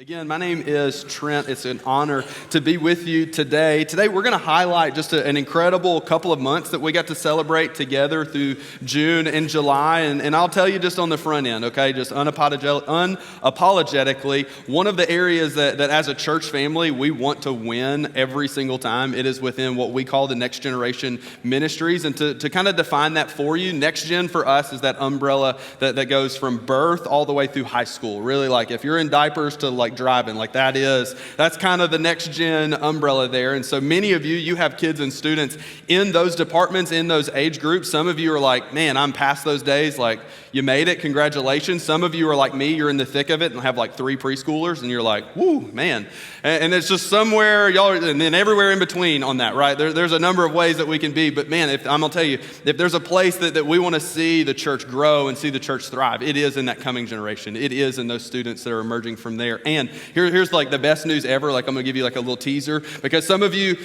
Again, my name is Trent. It's an honor to be with you today. Today, we're going to highlight just an incredible couple of months that we got to celebrate together through June and July. And I'll tell you just on the front end, okay, just unapologetically, one of the areas that as a church family, we want to win every single time, it is within what we call the Next Generation Ministries. And to kind of define that for you, Next Gen for us is that umbrella that goes from birth all the way through high school. Really, like if you're in diapers to like driving, like that's kind of the next gen umbrella there. And so many of you have kids and students in those departments, in those age groups. Some of you are like, man, I'm past those days. Like, you made it, congratulations. Some of you are like me, you're in the thick of it and have like 3 preschoolers and you're like, whoo, man. And it's just somewhere, y'all, and then everywhere in between on that, right? There's a number of ways that we can be, but man, I'm gonna tell you, if there's a place that we wanna see the church grow and see the church thrive, it is in that coming generation. It is in those students that are emerging from there. And here's like the best news ever. Like I'm gonna give you like a little teaser, because some of you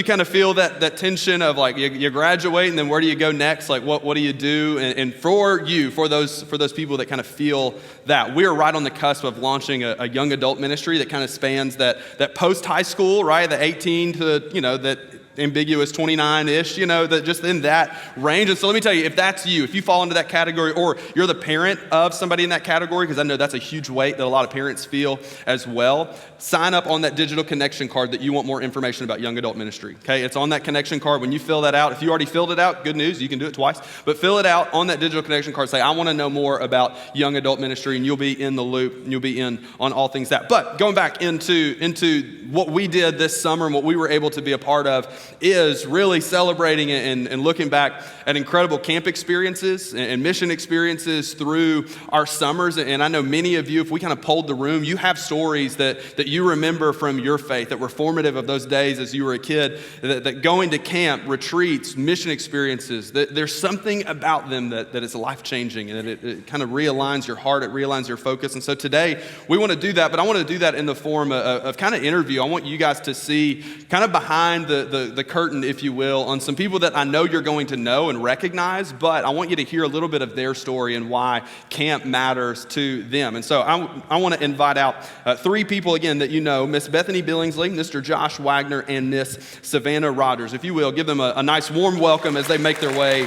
kind of feel that tension of like you graduate and then where do you go next? Like what do you do? And for those people that kind of feel that, we're right on the cusp of launching a young adult ministry that kind of spans that post high school, right? The 18 to that ambiguous 29-ish, that just in that range. And so let me tell you, if that's you, if you fall into that category, or you're the parent of somebody in that category, because I know that's a huge weight that a lot of parents feel as well, sign up on that digital connection card that you want more information about young adult ministry, okay? It's on that connection card. When you fill that out, if you already filled it out, good news, you can do it twice, but fill it out on that digital connection card, say, I want to know more about young adult ministry, and you'll be in the loop, and you'll be in on all things that. But going back into what we did this summer and what we were able to be a part of is really celebrating and looking back at incredible camp experiences and mission experiences through our summers. And I know many of you, if we kind of polled the room, you have stories that you remember from your faith that were formative of those days as you were a kid, that going to camp, retreats, mission experiences, that there's something about them that is life-changing, and it kind of realigns your heart, it realigns your focus. And so today, we want to do that, but I want to do that in the form of kind of interview. I want you guys to see kind of behind the curtain, if you will, on some people that I know you're going to know and recognize, but I want you to hear a little bit of their story and why camp matters to them. And so I want to invite out 3 people again that you know, Miss Bethany Billingsley, Mr. Josh Wagner, and Miss Savannah Rogers. If you will, give them a nice warm welcome as they make their way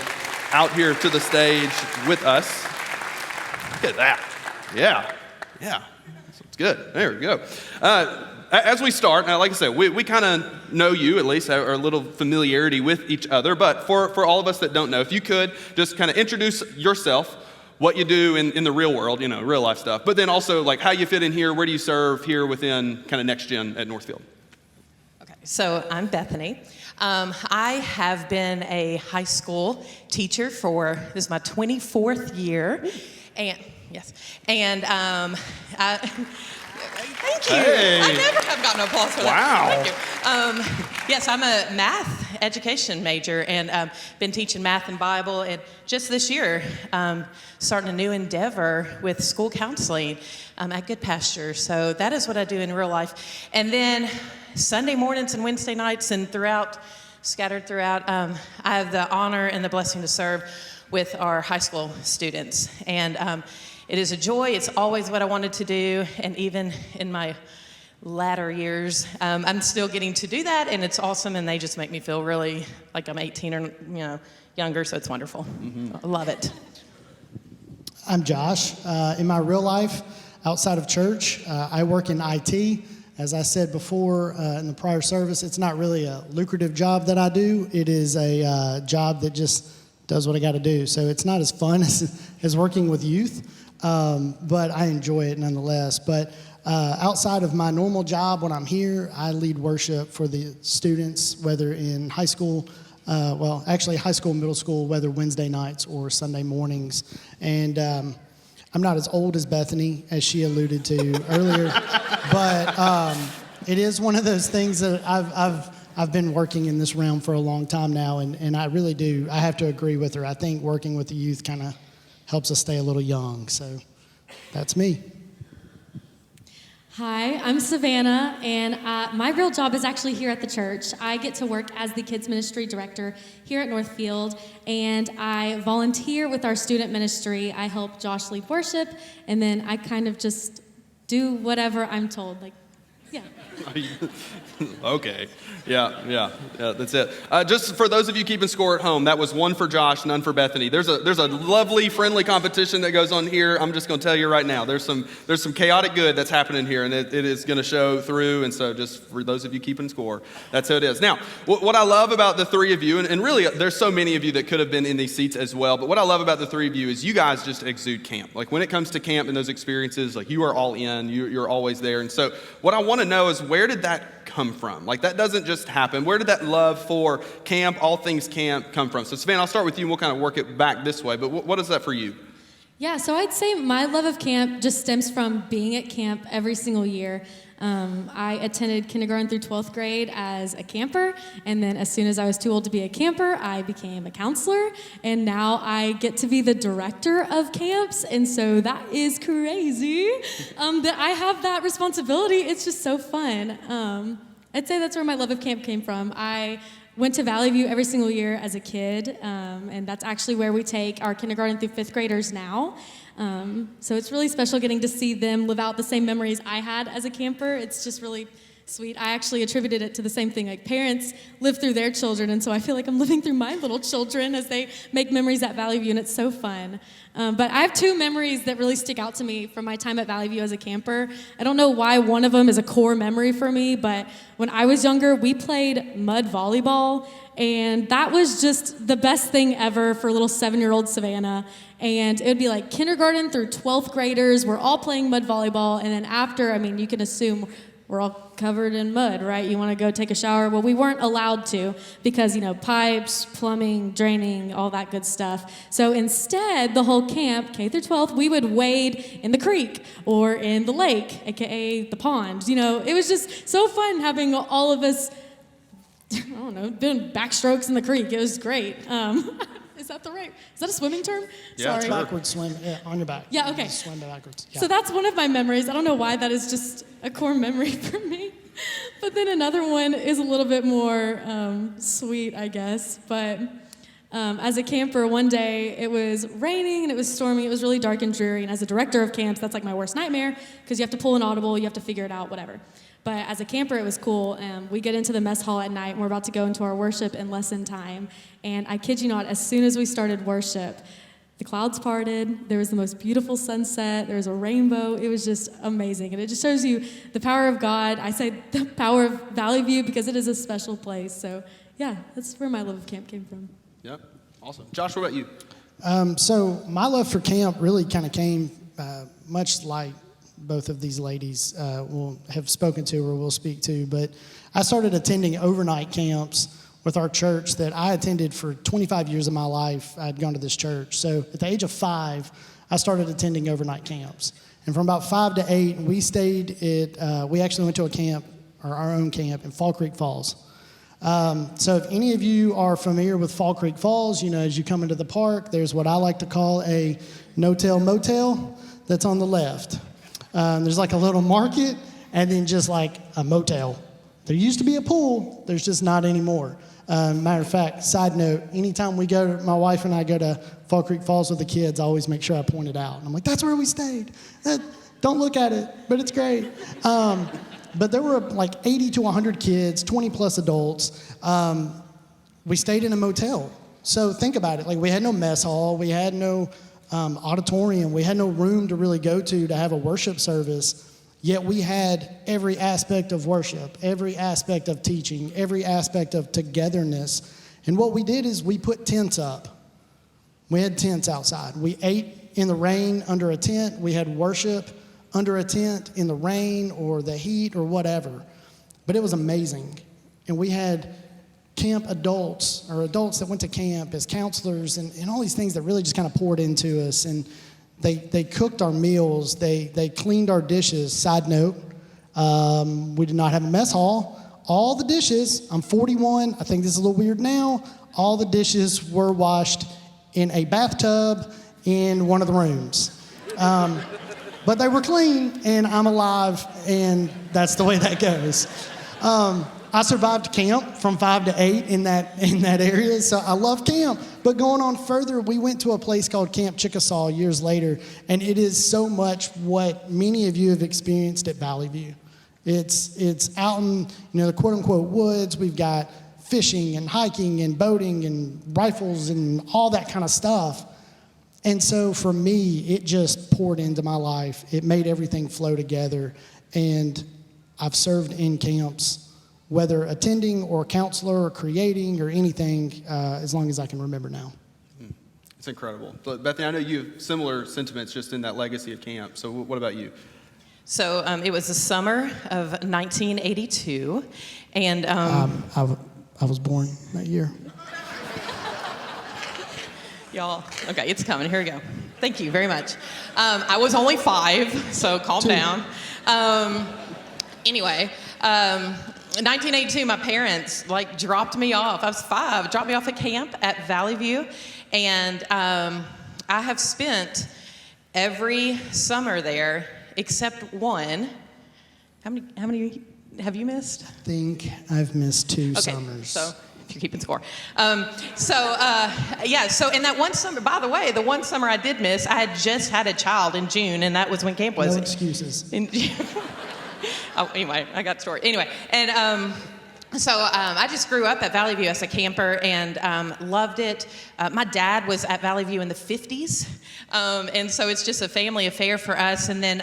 out here to the stage with us. Look at that. Yeah. That's good. There we go. As we start, now, like I said, we kind of know you, at least, have a little familiarity with each other. But for all of us that don't know, if you could just kind of introduce yourself, what you do in the real world, real life stuff, but then also like how you fit in here, where do you serve here within kind of Next Gen at NorthField? Okay, so I'm Bethany. I have been a high school teacher this is my 24th year, and thank you. Hey. I never have gotten applause for that. Wow. Thank you. Yes, I'm a math education major, and been teaching math and Bible, and just this year, starting a new endeavor with school counseling at Good Pasture. So that is what I do in real life. And then Sunday mornings and Wednesday nights and scattered throughout, I have the honor and the blessing to serve with our high school students. And it is a joy. It's always what I wanted to do. And even in my latter years, I'm still getting to do that. And it's awesome. And they just make me feel really like I'm 18 or younger. So it's wonderful. Mm-hmm. I love it. I'm Josh. In my real life, outside of church, I work in IT. As I said before in the prior service, it's not really a lucrative job that I do. It is a job that just does what I got to do. So it's not as fun as working with youth. But I enjoy it nonetheless. But outside of my normal job, when I'm here, I lead worship for the students, whether in high school, high school, middle school, whether Wednesday nights or Sunday mornings. And I'm not as old as Bethany, as she alluded to earlier, but it is one of those things that I've been working in this realm for a long time now, and I really do. I have to agree with her. I think working with the youth kind of helps us stay a little young. So that's me. Hi, I'm Savannah, and my real job is actually here at the church. I get to work as the kids ministry director here at NorthField, and I volunteer with our student ministry. I help Josh lead worship, and then I kind of just do whatever I'm told. Like, yeah. Okay. Yeah, that's it. Just for those of you keeping score at home, that was 1 for Josh, none for Bethany. There's a lovely, friendly competition that goes on here. I'm just going to tell you right now, there's some chaotic good that's happening here, and it is going to show through. And so just for those of you keeping score, that's how it is. Now, what I love about the three of you, and really there's so many of you that could have been in these seats as well, but what I love about the three of you is you guys just exude camp. Like when it comes to camp and those experiences, like you are all in, you're always there. And so what I want to know is, where did that come from? Like that doesn't just happen. Where did that love for camp, all things camp, come from? So Savannah, I'll start with you and we'll kind of work it back this way, but what is that for you? Yeah, so I'd say my love of camp just stems from being at camp every single year. I attended kindergarten through 12th grade as a camper, and then as soon as I was too old to be a camper, I became a counselor, and now I get to be the director of camps, and so that is crazy that I have that responsibility. It's just so fun. I'd say that's where my love of camp came from. I went to Valley View every single year as a kid, and that's actually where we take our kindergarten through 5th graders now. So it's really special getting to see them live out the same memories I had as a camper. It's just really sweet. I actually attributed it to the same thing. Like parents live through their children, and so I feel like I'm living through my little children as they make memories at Valley View, and it's so fun. But I have 2 memories that really stick out to me from my time at Valley View as a camper. I don't know why one of them is a core memory for me, but when I was younger, we played mud volleyball, and that was just the best thing ever for little 7-year-old Savannah. And it would be like kindergarten through 12th graders. We're all playing mud volleyball, and then after, you can assume we're all covered in mud, right? You want to go take a shower? Well, we weren't allowed to because, pipes, plumbing, draining, all that good stuff. So instead, the whole camp, K through 12th, we would wade in the creek or in the lake, aka the pond. It was just so fun having all of us, doing backstrokes in the creek. It was great. Is that a swimming term? Yeah, Sorry. sure. Backward swim, on your back. Yeah, okay. Just swim backwards. Yeah. So that's one of my memories. I don't know why that is just a core memory for me. But then another one is a little bit more sweet, I guess. But as a camper, one day it was raining and it was stormy. It was really dark and dreary. And as a director of camps, that's like my worst nightmare because you have to pull an audible, you have to figure it out, whatever. But as a camper, it was cool. We get into the mess hall at night, and we're about to go into our worship and lesson time. And I kid you not, as soon as we started worship, the clouds parted. There was the most beautiful sunset. There was a rainbow. It was just amazing. And it just shows you the power of God. I say the power of Valley View because it is a special place. So, yeah, that's where my love of camp came from. Yep, awesome. Josh, what about you? So my love for camp really kind of came much like both of these ladies will have spoken to or will speak to, but I started attending overnight camps with our church that I attended for 25 years of my life. I'd gone to this church. So at the age of 5, I started attending overnight camps. And from about 5 to 8, we actually went to a camp, or our own camp, in Fall Creek Falls. So if any of you are familiar with Fall Creek Falls, as you come into the park, there's what I like to call a no-tell motel that's on the left. There's like a little market and then just like a motel. There used to be a pool, there's just not anymore. Matter of fact, side note, anytime my wife and I go to Fall Creek Falls with the kids, I always make sure I point it out. And I'm like, that's where we stayed. Don't look at it, but it's great. But there were like 80 to 100 kids, 20 plus adults. We stayed in a motel. So think about it. Like we had no mess hall, we had no auditorium, we had no room to really go to have a worship service. Yet we had every aspect of worship, every aspect of teaching, every aspect of togetherness. And what we did is we put tents up. We had tents outside. We ate in the rain under a tent. We had worship under a tent in the rain or the heat or whatever. But it was amazing. And we had camp adults or adults that went to camp as counselors and all these things that really just kind of poured into us. And they cooked our meals. They cleaned our dishes. Side note, we did not have a mess hall. All the dishes, I'm 41, I think this is a little weird now, all the dishes were washed in a bathtub in one of the rooms. But they were clean, and I'm alive, and that's the way that goes. I survived camp from 5 to 8 in that area, so I love camp. But going on further, we went to a place called Camp Chickasaw years later, and it is so much what many of you have experienced at Valley View. It's out in the quote unquote woods. We've got fishing and hiking and boating and rifles and all that kind of stuff. And so for me, it just poured into my life. It made everything flow together. And I've served in camps, whether attending or counselor or creating or anything, as long as I can remember now. It's incredible. But Bethany, I know you have similar sentiments just in that legacy of camp. So what about you? So it was the summer of 1982, and I was born that year. y'all, okay, it's coming. Here we go. Thank you very much. I was only 5, so calm down. Anyway, in 1982, my parents dropped me off. I was 5, dropped me off at camp at Valley View, and I have spent every summer there except one. How many have you missed? I think I've missed 2 summers. So if you're keeping score. So in that one summer, by the way, the one summer I did miss, I had just had a child in June, and that was when camp was. No excuses. Anyway, I got the story. Anyway, and I just grew up at Valley View as a camper and loved it. My dad was at Valley View in the 50s, and so it's just a family affair for us. And then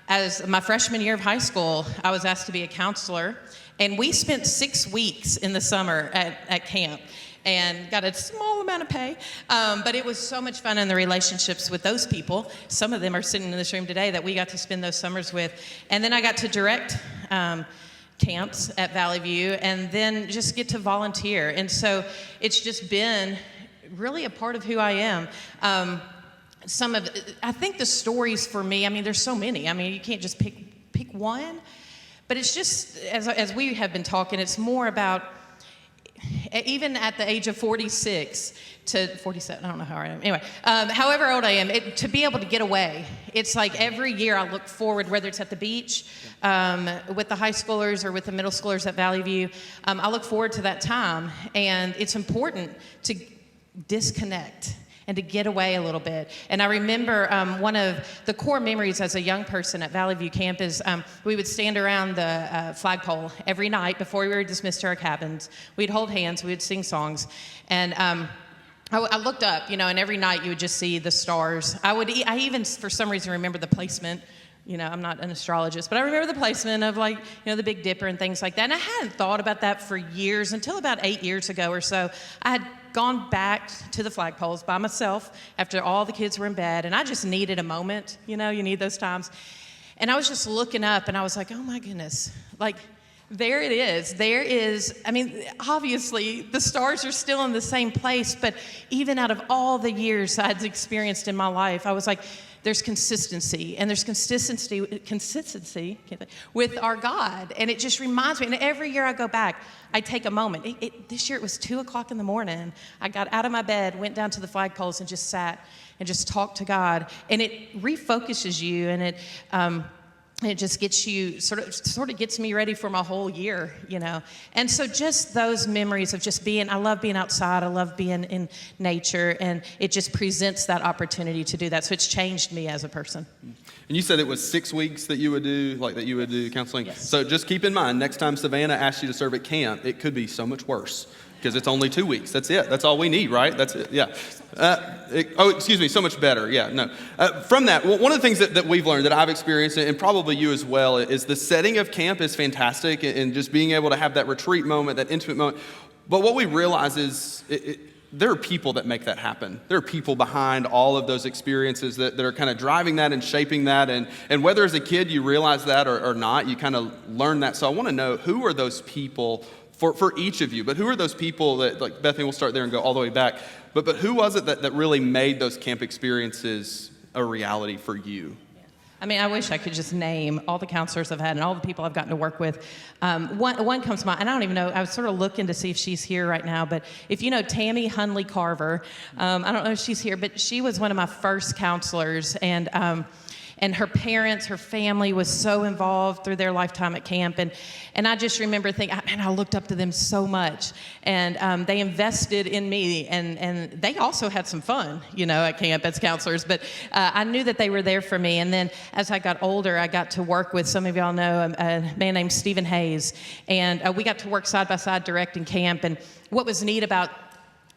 as my freshman year of high school, I was asked to be a counselor, and we spent 6 weeks in the summer at camp and got a small amount of pay, but it was so much fun in the relationships with those people. Some of them are sitting in this room today that we got to spend those summers with. And then I got to direct camps at Valley View and then just get to volunteer. And so it's just been really a part of who I am. I think the stories for me, there's so many. You can't just pick one, but it's just, as we have been talking, it's more about, even at the age of 46 to 47, I don't know how I am. Anyway, however old I am, to be able to get away. It's like every year I look forward, whether it's at the beach with the high schoolers or with the middle schoolers at Valley View, I look forward to that time. And it's important to disconnect and to get away a little bit. And I remember one of the core memories as a young person at Valley View Camp is we would stand around the flagpole every night before we were dismissed to our cabins. We'd hold hands, we would sing songs. And I looked up, and every night you would just see the stars. I even, for some reason, remember the placement. I'm not an astrologist, but I remember the placement of the Big Dipper and things like that. And I hadn't thought about that for years until about 8 years ago or so. I had gone back to the flagpoles by myself after all the kids were in bed, and I just needed a moment. You need those times. And I was just looking up, and I was like, oh my goodness, there it is. There is, obviously the stars are still in the same place, but even out of all the years I'd experienced in my life, I was like, there's consistency, and there's consistency with our God. And it just reminds me, and every year I go back, I take a moment. This year it was 2:00 in the morning. I got out of my bed, went down to the flagpoles and just sat and just talked to God. And it refocuses you, and it just gets you, sort of gets me ready for my whole year, And so just those memories of just being, I love being outside, I love being in nature, and it just presents that opportunity to do that. So it's changed me as a person. And you said it was 6 weeks that you would do counseling? Yes. So just keep in mind, next time Savannah asks you to serve at camp, it could be so much worse. Because it's only 2 weeks. That's it. That's all we need, right? That's it. Yeah. So much better. Yeah. No. From that, one of the things that we've learned, that I've experienced, and probably you as well, is the setting of camp is fantastic, and just being able to have that retreat moment, that intimate moment. But what we realize is there are people that make that happen. There are people behind all of those experiences that are kind of driving that and shaping that. And whether as a kid you realize that or not, you kind of learn that. So I want to know, who are those people for each of you? But who are those people that, Bethany, we'll start there and go all the way back. But who was it that really made those camp experiences a reality for you? I wish I could just name all the counselors I've had and all the people I've gotten to work with. One comes to mind, and I don't even know, I was sort of looking to see if she's here right now, but if you know Tammy Hunley Carver, I don't know if she's here, but she was one of my first counselors, and And her parents, her family was so involved through their lifetime at camp. And I just remember thinking, man, I looked up to them so much. And they invested in me. And they also had some fun, at camp as counselors. But I knew that they were there for me. And then as I got older, I got to work with, some of y'all know, a man named Stephen Hayes. And we got to work side by side directing camp. And what was neat about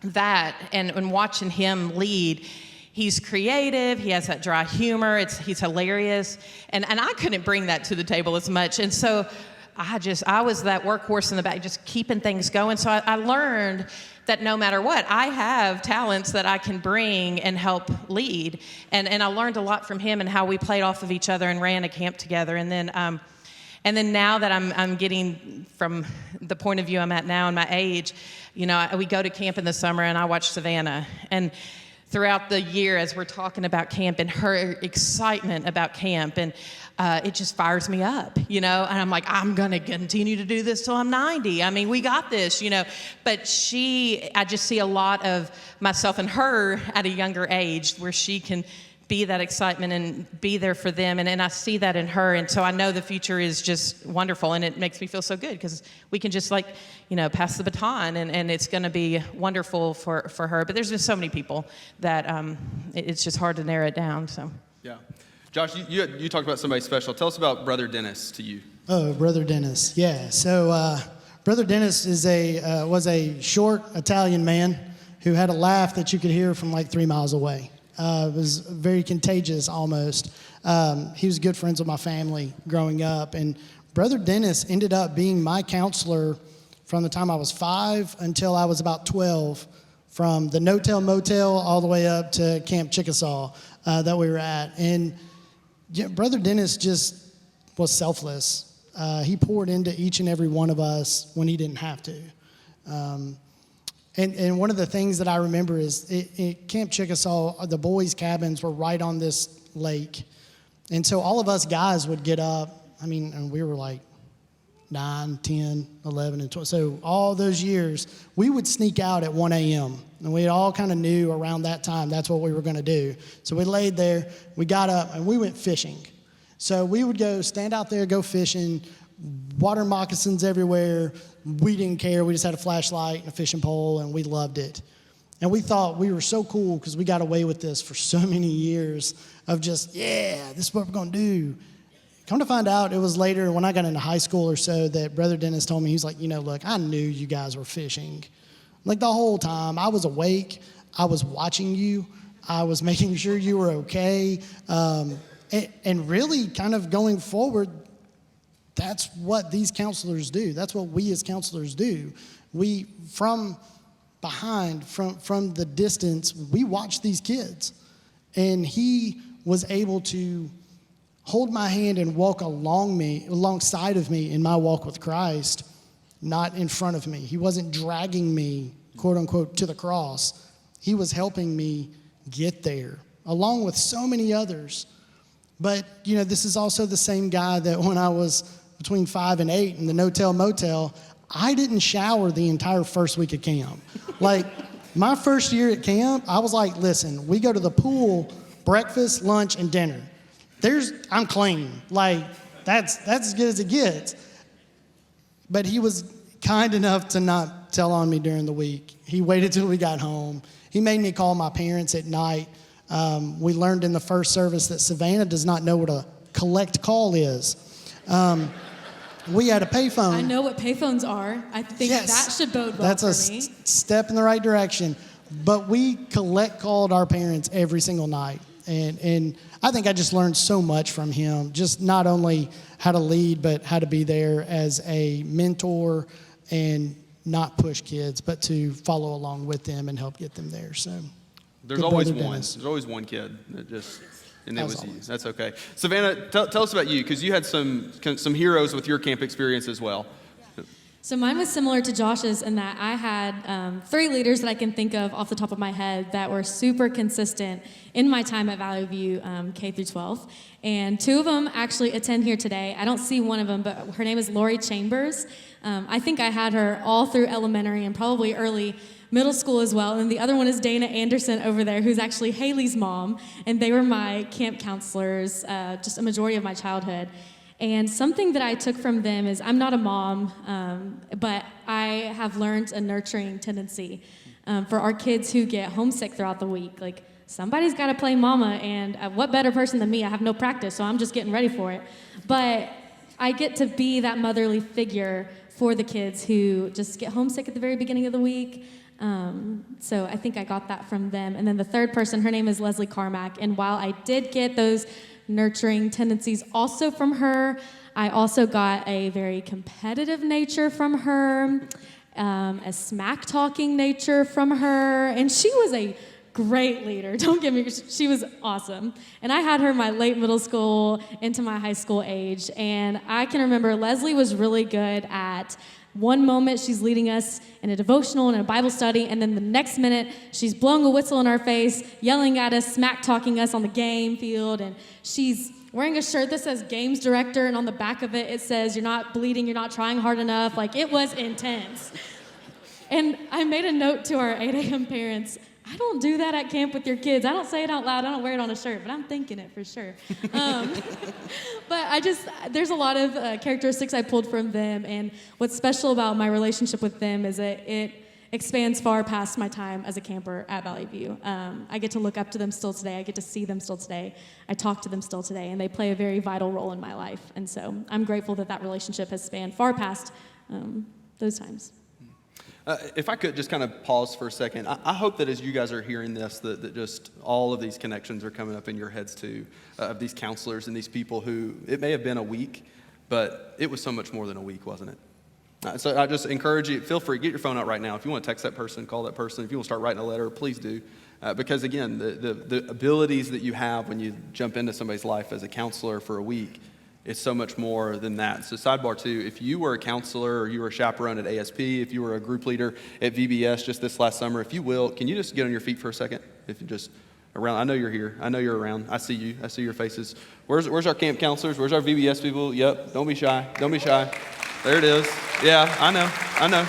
that and watching him lead, he's creative, he has that dry humor, he's hilarious, and I couldn't bring that to the table as much, and so I was that workhorse in the back, just keeping things going. So I learned that no matter what, I have talents that I can bring and help lead, and I learned a lot from him and how we played off of each other and ran a camp together, and then now that I'm getting from the point of view I'm at now in my age, we go to camp in the summer and I watch Savannah. And throughout the year as we're talking about camp and her excitement about camp, and it just fires me up, and I'm like, I'm going to continue to do this till I'm 90. I mean, we got this, But I just see a lot of myself in her at a younger age where she can be that excitement and be there for them. And I see that in her. And so I know the future is just wonderful. And it makes me feel so good because we can just pass the baton and it's going to be wonderful for her. But there's just so many people that it's just hard to narrow it down. So. Yeah. Josh, you talked about somebody special. Tell us about Brother Dennis to you. Oh, Brother Dennis. Yeah. So Brother Dennis was a short Italian man who had a laugh that you could hear from like 3 miles away. It was very contagious almost. He was good friends with my family growing up. And Brother Dennis ended up being my counselor from the time I was 5 until I was about 12, from the no-tell motel all the way up to Camp Chickasaw that we were at. And Brother Dennis just was selfless. He poured into each and every one of us when he didn't have to. And one of the things that I remember is at Camp Chickasaw, the boys' cabins were right on this lake. And so all of us guys would get up. And we were like 9, 10, 11, and 12. So all those years, we would sneak out at 1 a.m. And we all kind of knew around that time that's what we were going to do. So we laid there, we got up, and we went fishing. So we would go stand out there, go fishing, water moccasins everywhere. We didn't care. We just had a flashlight and a fishing pole, and we loved it. And we thought we were so cool because we got away with this for so many years of just, this is what we're going to do. Come to find out, it was later when I got into high school or so that Brother Dennis told me, he's like, look, I knew you guys were fishing. Like the whole time, I was awake. I was watching you. I was making sure you were okay. And really kind of going forward, that's what these counselors do. That's what we as counselors do. We, from behind, from the distance, we watch these kids. And he was able to hold my hand and walk alongside of me in my walk with Christ, not in front of me. He wasn't dragging me, quote unquote, to the cross. He was helping me get there, along with so many others. But, this is also the same guy that when I was between 5 and 8 in the no-tell motel, I didn't shower the entire first week of camp. Like, my first year at camp, I was like, listen, we go to the pool, breakfast, lunch, and dinner. I'm clean. Like, that's as good as it gets. But he was kind enough to not tell on me during the week. He waited till we got home. He made me call my parents at night. We learned in the first service that Savannah does not know what a collect call is. We had a payphone. I know what payphones are. I think that should bode well That's for me. That's a step in the right direction. But we called our parents every single night. And I think I just learned so much from him, just not only how to lead, but how to be there as a mentor and not push kids, but to follow along with them and help get them there. So there's always one. There's always one kid that just... And it was you. That's okay. Savannah, tell us about you, because you had some heroes with your camp experience as well. So mine was similar to Josh's in that I had 3 leaders that I can think of off the top of my head that were super consistent in my time at Valley View K through 12. And 2 of them actually attend here today. I don't see one of them, but her name is Lori Chambers. I think I had her all through elementary and probably early middle school as well. And the other one is Dana Anderson over there, who's actually Haley's mom. And they were my camp counselors just a majority of my childhood. And something that I took from them is I'm not a mom, but I have learned a nurturing tendency for our kids who get homesick throughout the week. Like, somebody's got to play mama, and what better person than me? I have no practice, so I'm just getting ready for it. But I get to be that motherly figure for the kids who just get homesick at the very beginning of the week. So I think I got that from them. And then the third person, her name is Leslie Carmack. And while I did get those nurturing tendencies also from her, I also got a very competitive nature from her, a smack-talking nature from her. And she was a great leader. Don't get me, she was awesome. And I had her my late middle school into my high school age. And I can remember Leslie was really good at one moment she's leading us in a devotional and a Bible study, and then the next minute she's blowing a whistle in our face, yelling at us, smack-talking us on the game field, and she's wearing a shirt that says Games Director, and on the back of it, it says, "You're not bleeding, you're not trying hard enough." Like, it was intense. And I made a note to our 8 a.m. parents, I don't do that at camp with your kids. I don't say it out loud. I don't wear it on a shirt, but I'm thinking it for sure. But there's a lot of characteristics I pulled from them, and what's special about my relationship with them is that it expands far past my time as a camper at Valley View. I get to look up to them still today. I get to see them still today. I talk to them still today, and they play a very vital role in my life. And so I'm grateful that that relationship has spanned far past those times. If I could just kind of pause for a second, I hope that as you guys are hearing this, that just all of these connections are coming up in your heads too, of these counselors and these people who, it may have been a week, but it was so much more than a week, wasn't it? So I just encourage you, feel free, get your phone out right now. If you want to text that person, call that person. If you want to start writing a letter, please do. Because again, the abilities that you have when you jump into somebody's life as a counselor for a week, it's so much more than that. So sidebar two, if you were a counselor or you were a chaperone at ASP, if you were a group leader at VBS just this last summer, if you will, can you just get on your feet for a second? If you just around, I know you're here. I know you're around. I see you. I see your faces. Where's our camp counselors? Where's our VBS people? Yep. Don't be shy. Don't be shy. There it is. Yeah, I know.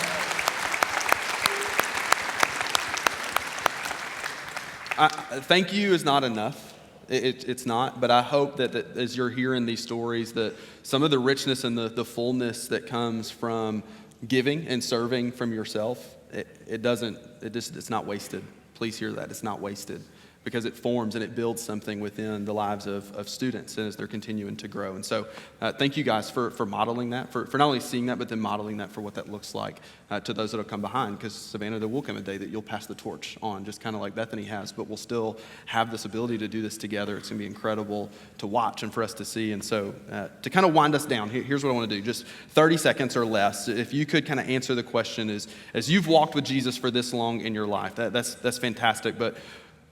Thank you is not enough. It's not, but I hope that as you're hearing these stories, that some of the richness and the fullness that comes from giving and serving from yourself, it's not wasted. Please hear that. It's not wasted, because it forms and it builds something within the lives of students and as they're continuing to grow. And so thank you guys for modeling that, for not only seeing that, but then modeling that for what that looks like to those that will come behind. Because Savannah, there will come a day that you'll pass the torch on, just kind of like Bethany has, but we'll still have this ability to do this together. It's going to be incredible to watch and for us to see. And so to kind of wind us down, here's what I want to do. Just 30 seconds or less. If you could kind of answer the question is, as you've walked with Jesus for this long in your life, that's fantastic. But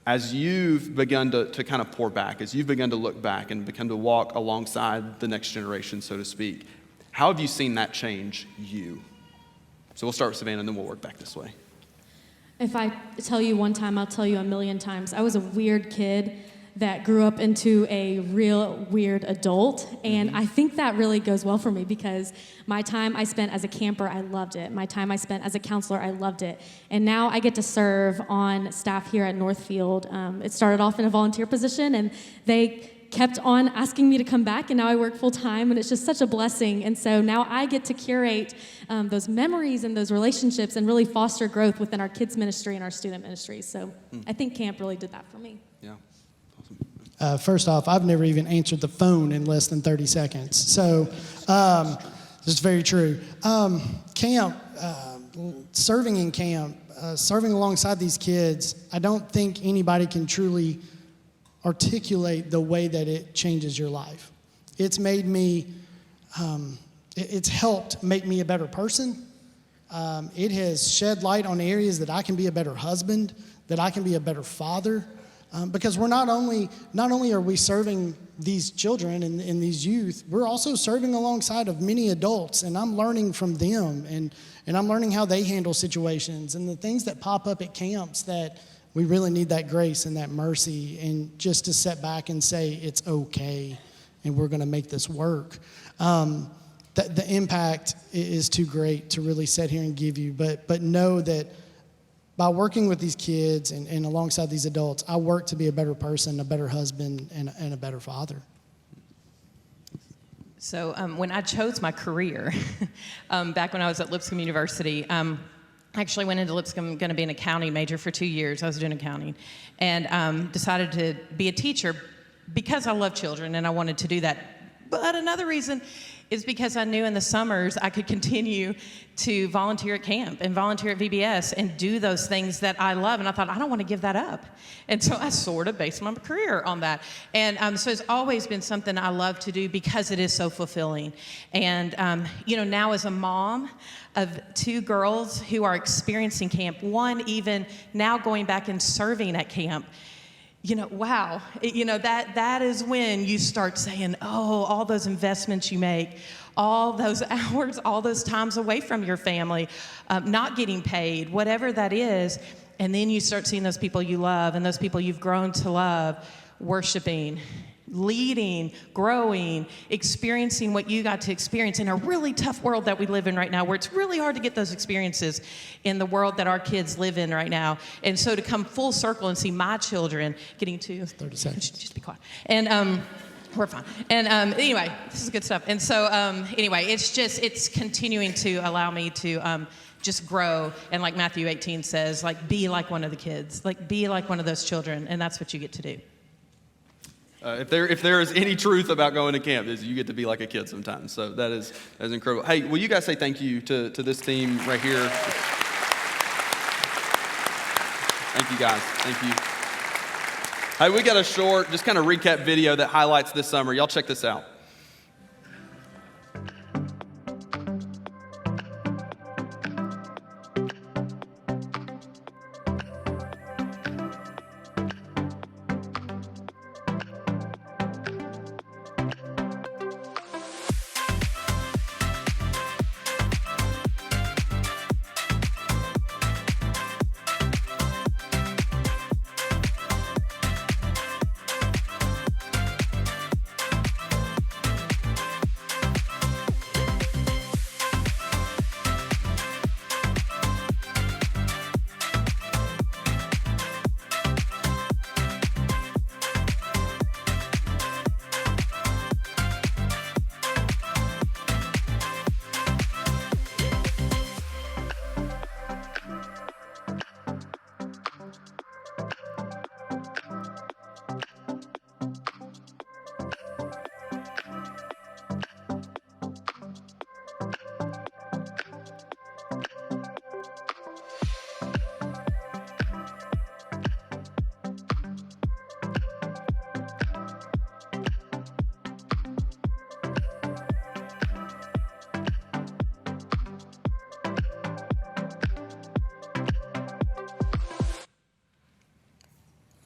as you've begun to kind of pour back, as you've begun to look back and begun to walk alongside the next generation, so to speak, how have you seen that change you? So we'll start with Savannah, and then we'll work back this way. If I tell you one time, I'll tell you a million times. I was a weird kid that grew up into a real weird adult, and I think that really goes well for me, because my time I spent as a camper, I loved it. My time I spent as a counselor, I loved it. And now I get to serve on staff here at NorthField. It started off in a volunteer position, and they kept on asking me to come back, and now I work full time, and it's just such a blessing. And so now I get to curate those memories and those relationships and really foster growth within our kids ministry and our student ministry. So I think camp really did that for me. Yeah. First off, I've never even answered the phone in less than 30 seconds. So this is very true. Camp, serving in camp, serving alongside these kids, I don't think anybody can truly articulate the way that it changes your life. It's made me, it's helped make me a better person. It has shed light on areas that I can be a better husband, that I can be a better father. Because we're not only are we serving these children and these youth, we're also serving alongside of many adults, and I'm learning from them, and I'm learning how they handle situations and the things that pop up at camps that we really need that grace and that mercy, and just to sit back and say it's okay and we're going to make this work. The impact is too great to really sit here and give you, but know that by working with these kids and alongside these adults, I work to be a better person, a better husband, and a better father. So when I chose my career, back when I was at Lipscomb University, I actually went into Lipscomb going to be an accounting major for 2 years. I was doing accounting, and decided to be a teacher because I love children and I wanted to do that. But another reason is because I knew in the summers I could continue to volunteer at camp and volunteer at VBS and do those things that I love. And I thought, I don't want to give that up. And so I sort of based my career on that. And so it's always been something I love to do because it is so fulfilling. And, now as a mom of 2 girls who are experiencing camp, one even now going back and serving at camp, wow, that is when you start saying, oh, all those investments you make, all those hours, all those times away from your family, not getting paid, whatever that is. And then you start seeing those people you love and those people you've grown to love worshiping, leading, growing, experiencing what you got to experience in a really tough world that we live in right now, where it's really hard to get those experiences in the world that our kids live in right now. And so to come full circle and see my children getting to 30 seconds. Just be quiet. And we're fine. And anyway, this is good stuff. And so anyway, it's continuing to allow me to just grow. And like Matthew 18 says, like, be like one of the kids, like be like one of those children. And that's what you get to do. If there is any truth about going to camp, is you get to be like a kid sometimes. So that is incredible. Hey, will you guys say thank you to this team right here? Thank you, guys. Thank you. Hey, we got a short, just kind of recap video that highlights this summer. Y'all check this out.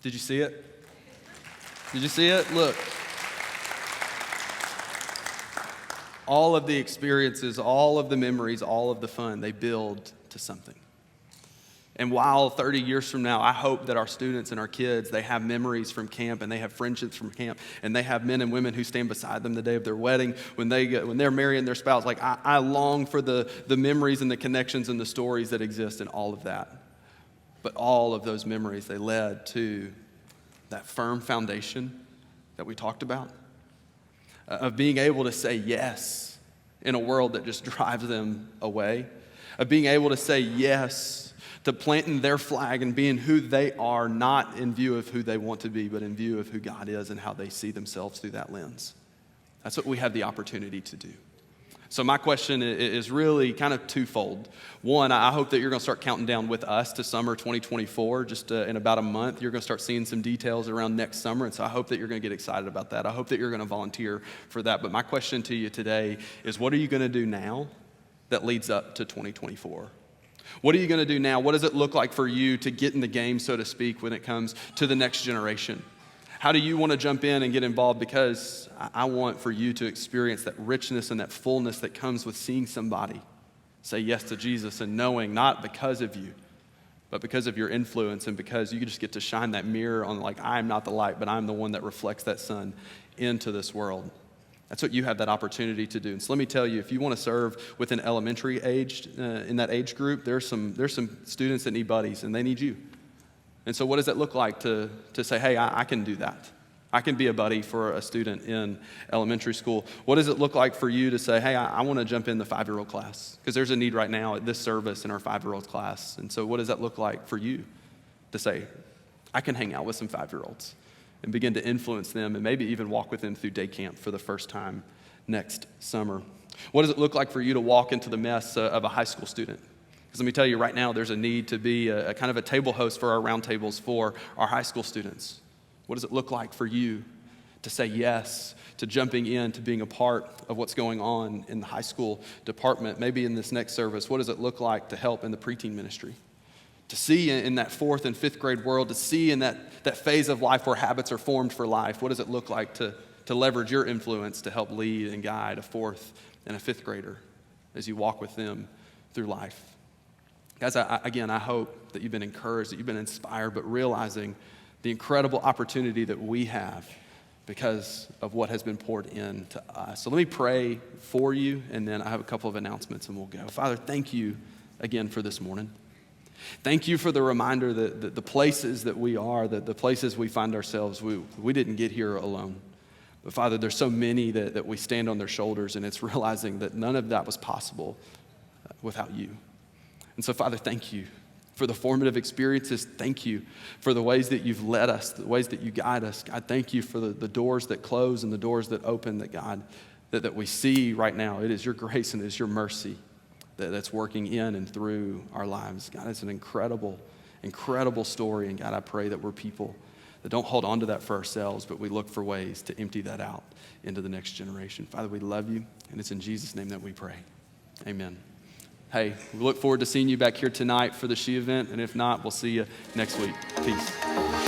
Did you see it? Did you see it? Look. All of the experiences, all of the memories, all of the fun, they build to something. And while 30 years from now, I hope that our students and our kids, they have memories from camp and they have friendships from camp and they have men and women who stand beside them the day of their wedding, when they're marrying their spouse. Like I long for the memories and the connections and the stories that exist in all of that. But all of those memories, they led to that firm foundation that we talked about, of being able to say yes in a world that just drives them away, of being able to say yes to planting their flag and being who they are, not in view of who they want to be, but in view of who God is and how they see themselves through that lens. That's what we have the opportunity to do. So my question is really kind of twofold. One, I hope that you're going to start counting down with us to summer 2024. Just in about a month, you're going to start seeing some details around next summer. And so I hope that you're going to get excited about that. I hope that you're going to volunteer for that. But my question to you today is, what are you going to do now that leads up to 2024? What are you going to do now? What does it look like for you to get in the game, so to speak, when it comes to the next generation? How do you want to jump in and get involved? Because I want for you to experience that richness and that fullness that comes with seeing somebody say yes to Jesus and knowing not because of you, but because of your influence and because you just get to shine that mirror on, like, I am not the light, but I'm the one that reflects that sun into this world. That's what you have that opportunity to do. And so let me tell you, if you want to serve with an elementary age, in that age group, there's some students that need buddies, and they need you. And so what does that look like to say, hey, I can do that? I can be a buddy for a student in elementary school. What does it look like for you to say, hey, I want to jump in the 5-year-old class? Because there's a need right now at this service in our 5-year-old class. And so what does that look like for you to say, I can hang out with some 5-year-olds and begin to influence them and maybe even walk with them through day camp for the first time next summer? What does it look like for you to walk into the mess of a high school student? Because let me tell you right now, there's a need to be a kind of a table host for our roundtables for our high school students. What does it look like for you to say yes to jumping in, to being a part of what's going on in the high school department? Maybe in this next service, what does it look like to help in the preteen ministry? To see in that 4th and 5th grade world, to see in that phase of life where habits are formed for life, what does it look like to leverage your influence to help lead and guide a 4th and a 5th grader as you walk with them through life? Guys, I hope that you've been encouraged, that you've been inspired, but realizing the incredible opportunity that we have because of what has been poured into us. So let me pray for you, and then I have a couple of announcements and we'll go. Father, thank you again for this morning. Thank you for the reminder that the places that we are, the places we find ourselves, we didn't get here alone. But Father, there's so many that we stand on their shoulders, and it's realizing that none of that was possible without you. And so, Father, thank you for the formative experiences. Thank you for the ways that you've led us, the ways that you guide us. God, thank you for the doors that close and the doors that open, that God, that we see right now. It is your grace and it is your mercy that's working in and through our lives. God, it's an incredible, incredible story. And God, I pray that we're people that don't hold on to that for ourselves, but we look for ways to empty that out into the next generation. Father, we love you, and it's in Jesus' name that we pray. Amen. Hey, we look forward to seeing you back here tonight for the She event, and if not, we'll see you next week. Peace.